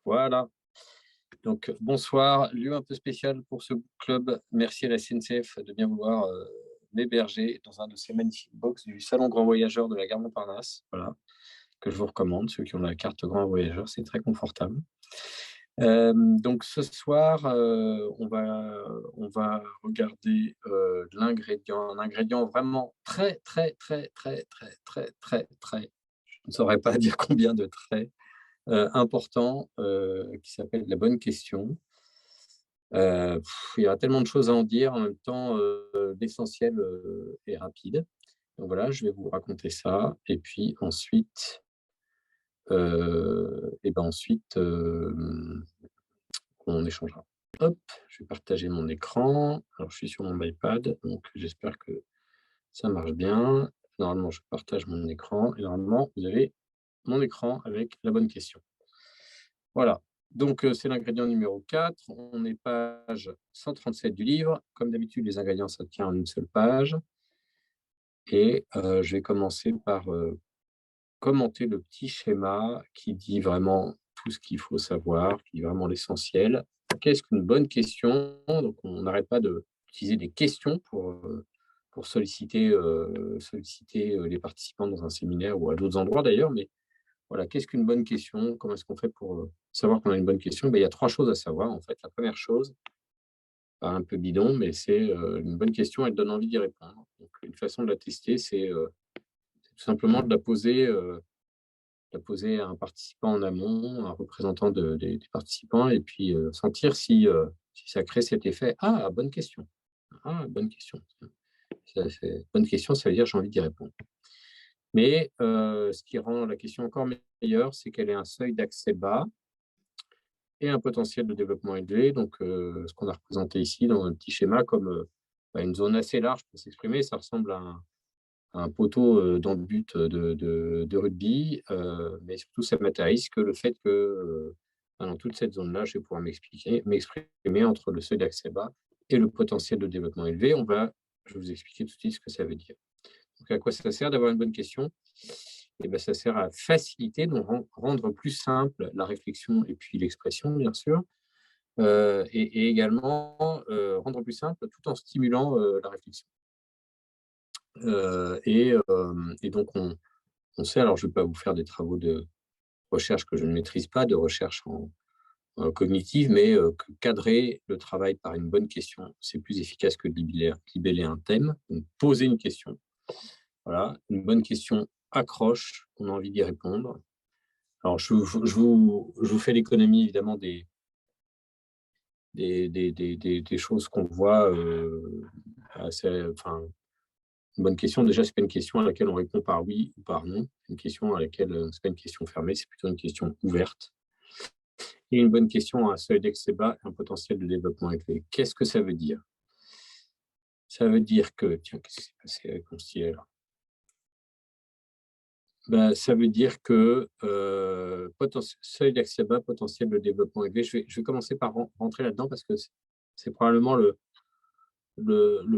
Voilà. Donc, bonsoir. Lieu un peu spécial pour ce book club. Merci à la CNCF de bien vouloir m'héberger dans un de ces magnifiques box du Salon Grand Voyageur de la gare Montparnasse. Voilà, que je vous recommande. Ceux qui ont la carte Grand Voyageur, c'est très confortable. Donc, ce soir, on va regarder un ingrédient vraiment très, très, très, très, très, très, très, très, je ne saurais pas dire combien de très important, qui s'appelle la bonne question. Il y a tellement de choses à en dire, en même temps, l'essentiel, est rapide. Donc voilà, je vais vous raconter ça et puis ensuite, on échangera. Hop, je vais partager mon écran. Alors je suis sur mon iPad, donc j'espère que ça marche bien. Normalement, je partage mon écran et normalement, vous avez mon écran avec la bonne question. Voilà, donc c'est l'ingrédient numéro 4. On est page 137 du livre. Comme d'habitude, les ingrédients, ça tient en une seule page et je vais commencer par, commenter le petit schéma qui dit vraiment tout ce qu'il faut savoir, qui est vraiment l'essentiel. Qu'est-ce qu'une bonne question? Donc on n'arrête pas d'utiliser des questions pour solliciter les participants dans un séminaire ou à d'autres endroits d'ailleurs, mais voilà, qu'est-ce qu'une bonne question? Comment est-ce qu'on fait pour, savoir qu'on a une bonne question? Ben il y a 3 choses à savoir, en fait. La première chose, un peu bidon, mais c'est, une bonne question, elle donne envie d'y répondre. Donc une façon de la tester, c'est tout simplement de la poser à un participant en amont, un représentant des participants et puis, sentir si ça crée cet effet: «Ah, bonne question. Ah, bonne question». Bonne question, ça veut dire: «J'ai envie d'y répondre». Mais, ce qui rend la question encore meilleure, c'est qu'elle ait un seuil d'accès bas et un potentiel de développement élevé. Donc, ce qu'on a représenté ici dans un petit schéma comme, une zone assez large pour s'exprimer. Ça ressemble à un poteau, dans le but, de rugby, mais surtout ça matérialise que le fait que, dans toute cette zone-là, je vais pouvoir m'exprimer entre le seuil d'accès bas et le potentiel de développement élevé. Je vais vous expliquer tout de suite ce que ça veut dire. Donc à quoi ça sert d'avoir une bonne question? Et ben ça sert à faciliter, donc rendre plus simple la réflexion et puis l'expression, bien sûr, et également, rendre plus simple tout en stimulant, la réflexion. Et donc on sait, alors je ne vais pas vous faire des travaux de recherche que je ne maîtrise pas, de recherche en cognitive, mais que cadrer le travail par une bonne question, c'est plus efficace que de libeller un thème. Donc poser une question, voilà, une bonne question accroche, on a envie d'y répondre. Alors je vous fais l'économie évidemment des choses qu'on voit, assez enfin, une bonne question, déjà, c'est pas une question à laquelle on répond par oui ou par non. C'est une question à laquelle, c'est pas une question fermée, c'est plutôt une question ouverte. Et une bonne question a un seuil d'accès bas et un potentiel de développement élevé. Qu'est-ce que ça veut dire? Ça veut dire que tiens, qu'est-ce qui s'est passé avec mon stylet là? Bah, ça veut dire que, seuil d'accès bas, potentiel de développement élevé. Je vais commencer par rentrer là-dedans parce que c'est probablement le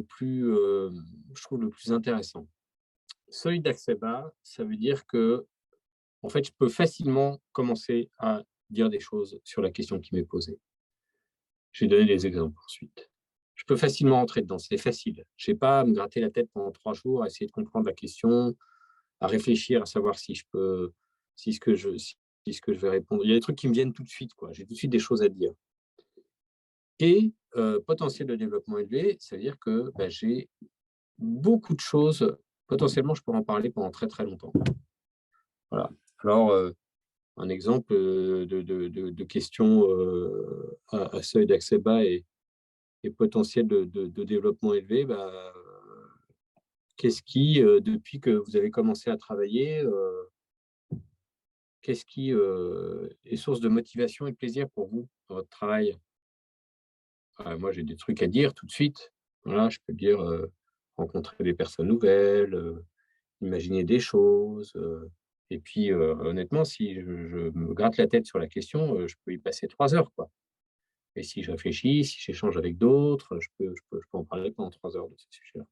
plus, je trouve le plus intéressant. Seuil d'accès bas, ça veut dire que en fait, je peux facilement commencer à dire des choses sur la question qui m'est posée. Je vais donner des exemples ensuite. Je peux facilement rentrer dedans, c'est facile. Je n'ai pas à me gratter la tête pendant 3 jours, à essayer de comprendre la question, à réfléchir, à savoir si ce que je vais répondre, il y a des trucs qui me viennent tout de suite, quoi. J'ai tout de suite des choses à dire et potentiel de développement élevé, ça veut dire que, bah, j'ai beaucoup de choses potentiellement, je pourrais en parler pendant très, très longtemps. Voilà. Alors, un exemple, de question, à seuil d'accès bas et potentiel de développement élevé, bah, qu'est-ce qui, depuis que vous avez commencé à travailler, qu'est-ce qui, est source de motivation et de plaisir pour vous dans votre travail? Moi, j'ai des trucs à dire tout de suite. Voilà, je peux dire, rencontrer des personnes nouvelles, imaginer des choses, et puis, honnêtement, si je me gratte la tête sur la question, je peux y passer 3 heures, quoi. Et si je réfléchis, si j'échange avec d'autres, je peux en parler pendant 3 heures de ce sujet-là.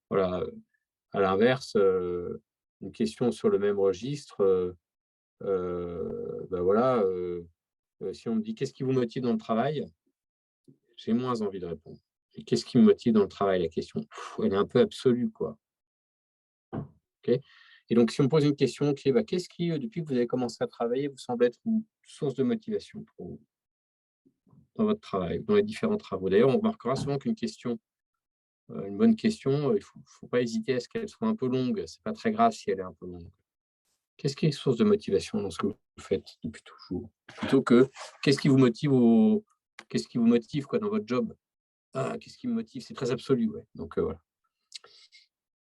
Voilà, à l'inverse, une question sur le même registre, bah, voilà, si on me dit: «Qu'est-ce qui vous motive dans le travail?» j'ai moins envie de répondre. Et qu'est-ce qui me motive dans le travail? La question, elle est un peu absolue, quoi, OK? Et donc si on me pose une question qui est: bah, qu'est-ce qui, depuis que vous avez commencé à travailler, vous semble être une source de motivation pour vous, dans votre travail, dans les différents travaux? D'ailleurs, on remarquera souvent qu'une question, une bonne question, il faut pas hésiter à ce qu'elle soit un peu longue. C'est pas très grave si elle est un peu longue. Qu'est-ce qui est source de motivation dans ce que vous faites depuis toujours? Plutôt que: «Qu'est-ce qui vous motive au qu'est-ce qui vous motive, quoi, dans votre job?» «Ah, qu'est-ce qui me motive?» C'est très absolu, ouais, donc voilà.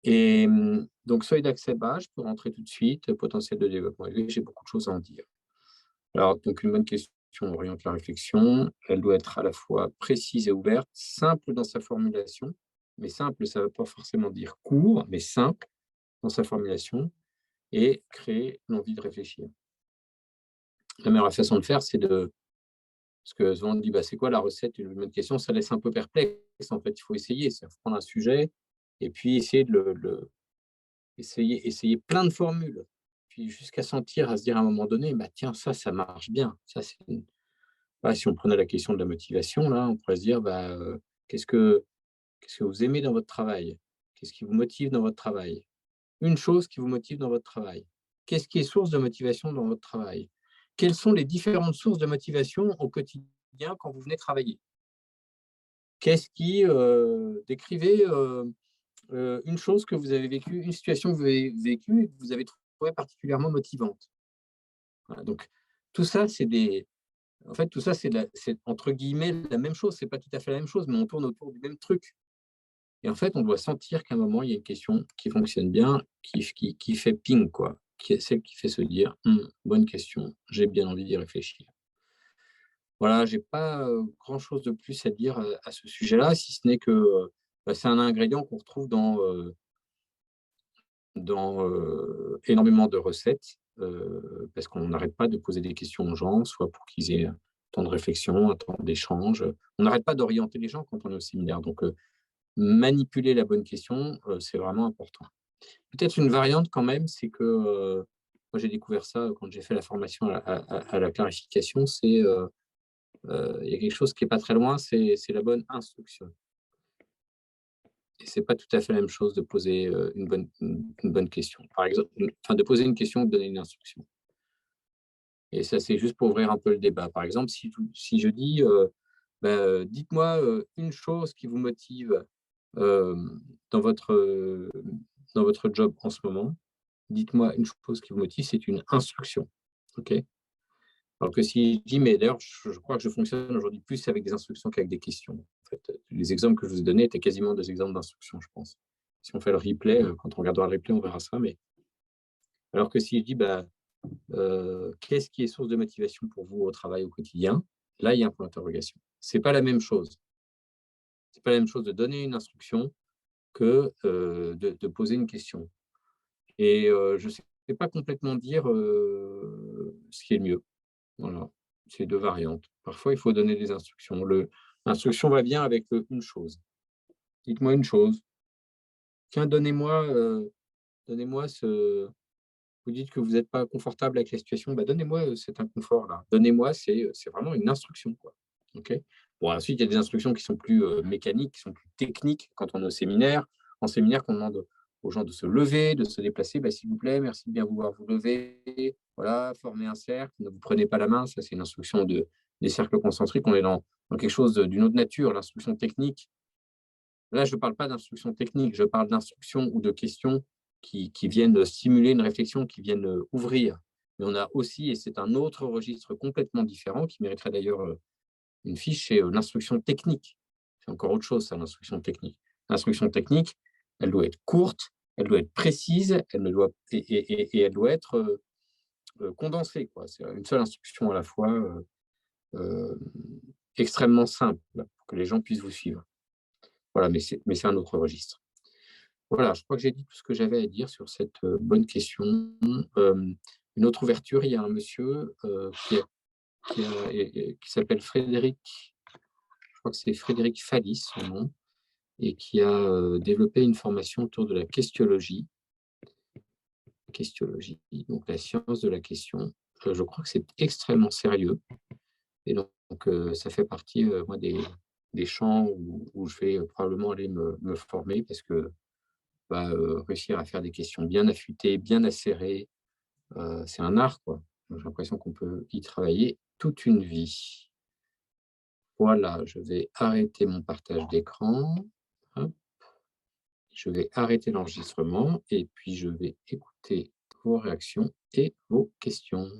Et donc seuil d'accès bas, je peux rentrer tout de suite, potentiel de développement élevé, j'ai beaucoup de choses à en dire. Alors donc une bonne question oriente la réflexion, elle doit être à la fois précise et ouverte, simple dans sa formulation, mais simple, ça ne veut pas forcément dire court, mais simple dans sa formulation et créer l'envie de réfléchir. La meilleure façon de faire, c'est de parce que souvent on dit: «Bah, c'est quoi la recette d'une bonne question?» Ça laisse un peu perplexe, en fait, il faut essayer, c'est-à-dire prendre un sujet et puis essayer de le essayer plein de formules, puis jusqu'à sentir, à se dire à un moment donné: «Bah, tiens, ça marche bien». Ça, c'est une voilà, si on prenait la question de la motivation, là, on pourrait se dire: «Bah, qu'est-ce que qu'est-ce que vous aimez dans votre travail? Qu'est-ce qui vous motive dans votre travail? Une chose qui vous motive dans votre travail. Qu'est-ce qui est source de motivation dans votre travail? Quelles sont les différentes sources de motivation au quotidien quand vous venez travailler? Qu'est-ce qui, décrivez, une chose que vous avez vécue, une situation que vous avez vécue et que vous avez trouvée particulièrement motivante. Voilà, donc tout ça, c'est des en fait, tout ça, c'est entre guillemets «la même chose». C'est pas tout à fait la même chose, mais on tourne autour du même truc et en fait, on doit sentir qu'à un moment, il y a une question qui fonctionne bien, qui fait ping quoi, qui est celle qui fait se dire: bonne question, j'ai bien envie d'y réfléchir». Voilà, j'ai pas, grand-chose de plus à dire, à ce sujet-là, si ce n'est que, bah, c'est un ingrédient qu'on retrouve dans énormément de recettes, parce qu'on n'arrête pas de poser des questions aux gens, soit pour qu'ils aient un temps de réflexion, un temps d'échange. On n'arrête pas d'orienter les gens quand on est au séminaire, donc manipuler la bonne question, c'est vraiment important. Peut-être une variante quand même, c'est que, moi j'ai découvert ça quand j'ai fait la formation à la clarification, il y a quelque chose qui est pas très loin, c'est la bonne instruction. Et c'est pas tout à fait la même chose de poser, une bonne question. Par exemple, enfin de poser une question ou de donner une instruction. Et ça, c'est juste pour ouvrir un peu le débat. Par exemple, si je dis, bah, «Dites-moi, une chose qui vous motive, dans dans votre job en ce moment. Dites-moi une chose qui vous motive», c'est une instruction, OK? Alors que si je dis mais d'ailleurs, je crois que je fonctionne aujourd'hui plus avec des instructions qu'avec des questions. En fait, les exemples que je vous ai donnés étaient quasiment des exemples d'instructions, je pense. Si on fait le replay, quand on regardera le replay, on verra ça, mais alors que si je dis: «Bah, qu'est-ce qui est source de motivation pour vous au travail, au quotidien?» Là, il y a un point d'interrogation. C'est pas la même chose. C'est pas la même chose de donner une instruction que, de poser une question et je sais pas complètement dire, ce qui est le mieux. Voilà, c'est 2 variantes. Parfois, il faut donner des instructions. L'instruction va bien avec, une chose. «Dites-moi une chose. Tiens, donnez-moi ce» vous dites que vous n'êtes pas confortable avec la situation, bah, donnez-moi, cet inconfort-là. Donnez-moi, c'est vraiment une instruction, quoi. OK? Bon, ensuite, il y a des instructions qui sont plus, mécaniques, qui sont plus techniques quand on est au séminaire. En séminaire, qu'on demande aux gens de se lever, de se déplacer. Bah, s'il vous plaît, merci de bien vouloir vous lever. Voilà, former un cercle, ne vous prenez pas la main. Ça, c'est une instruction des cercles concentriques. On est dans quelque chose d'une autre nature. L'instruction technique, là, je ne parle pas d'instruction technique, je parle d'instructions ou de questions qui viennent stimuler une réflexion, qui viennent, ouvrir. Mais on a aussi, et c'est un autre registre complètement différent qui mériterait d'ailleurs, une fiche, c'est, l'instruction technique. C'est encore autre chose ça, l'instruction technique. L'instruction technique, elle doit être courte, elle doit être précise, elle ne doit et elle doit être, condensée, quoi. C'est une seule instruction à la fois, heu, extrêmement simple, pour que les gens puissent vous suivre. Voilà, mais c'est un autre registre. Voilà, je crois que j'ai dit tout ce que j'avais à dire sur cette, bonne question. Une autre ouverture, il y a un monsieur, qui s'appelle Frédéric, je crois que c'est Frédéric Fallis son nom et qui a, développé une formation autour de la questiologie, donc la science de la question je crois que c'est extrêmement sérieux et donc ça fait partie, moi des champs où je vais, probablement aller me former parce que, bah, réussir à faire des questions bien affûtées, bien acérées, c'est un art, quoi. J'ai l'impression qu'on peut y travailler toute une vie. Voilà, je vais arrêter mon partage d'écran. Hop, je vais arrêter l'enregistrement et puis je vais écouter vos réactions et vos questions.